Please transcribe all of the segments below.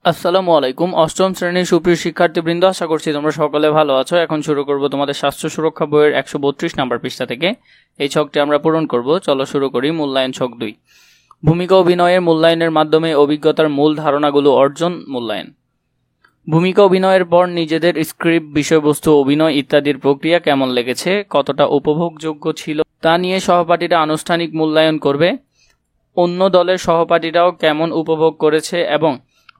আসসালামু আলাইকুম। অষ্টম শ্রেণীর সুপ্রিয় শিক্ষার্থীবৃন্দ, আশা করছি তোমরা সকলে ভালো আছো। এখন শুরু করব তোমাদের স্বাস্থ্য সুরক্ষা বইয়ের 132 নাম্বার পৃষ্ঠা থেকে। এই ছকটি আমরা পূরণ করব। চলো শুরু করি। মূল্যায়ন ছক 2। ভূমিকা অভিনয়ের মূল্যায়নের মাধ্যমে অভিজ্ঞতার মূল ধারণাগুলো অর্জন। মূল্যায়ন। ভূমিকা অভিনয়ের পর নিজেদের স্ক্রিপ্ট, বিষয়বস্তু, অভিনয় ইত্যাদির প্রক্রিয়া কেমন লেগেছে, কতটা উপভোগযোগ্য ছিল তা নিয়ে সহপাঠীরা আনুষ্ঠানিক মূল্যায়ন করবে। অন্য দলের সহপাঠীরাও কেমন উপভোগ করেছে এবং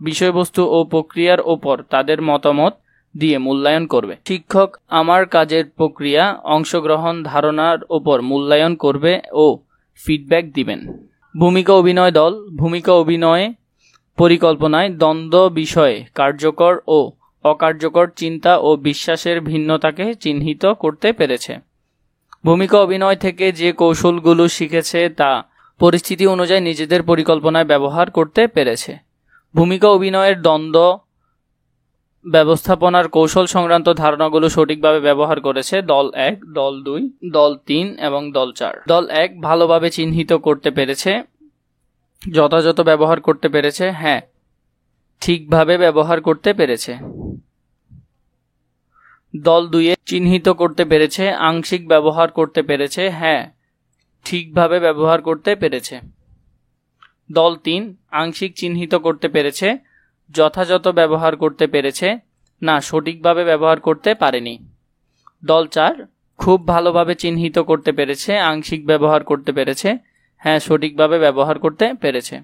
বিষয়বস্তু ও প্রক্রিয়ার ওপর তাদের মতামত দিয়ে মূল্যায়ন করবে। শিক্ষক আমার কাজের প্রক্রিয়া, অংশগ্রহণ, ধারণার ওপর মূল্যায়ন করবে ও ফিডব্যাক দিবেন। ভূমিকা অভিনয় দল ভূমিকা অভিনয় পরিকল্পনায় দ্বন্দ্ব বিষয়ে কার্যকর ও অকার্যকর চিন্তা ও বিশ্বাসের ভিন্নতাকে চিহ্নিত করতে পেরেছে। ভূমিকা অভিনয় থেকে যে কৌশলগুলো শিখেছে তা পরিস্থিতি অনুযায়ী নিজেদের পরিকল্পনায় ব্যবহার করতে পেরেছে। ভূমিকা অভিনয়ের দ্বন্দ্ব ব্যবস্থাপনার কৌশল সংক্রান্ত ধারণাগুলো সঠিকভাবে ব্যবহার করেছে দল 1, দল 2, দল 3 এবং দল 4। দল 1 ভালোভাবে চিহ্নিত করতে পেরেছে, যথাযথ ব্যবহার করতে পেরেছে, হ্যাঁ ঠিকভাবে ব্যবহার করতে পেরেছে। দল 2 চিহ্নিত করতে পেরেছে, আংশিক ব্যবহার করতে পেরেছে, হ্যাঁ ঠিকভাবে ব্যবহার করতে পেরেছে। দল 3 আংশিক চিহ্নিত করতে পেরেছে, যথাযথ ব্যবহার করতে পেরেছে, না সঠিকভাবে ব্যবহার করতে পারেনি। দল 4 খুব ভালোভাবে চিহ্নিত করতে পেরেছে, আংশিক ব্যবহার করতে পেরেছে, হ্যাঁ সঠিকভাবে ব্যবহার করতে পেরেছে।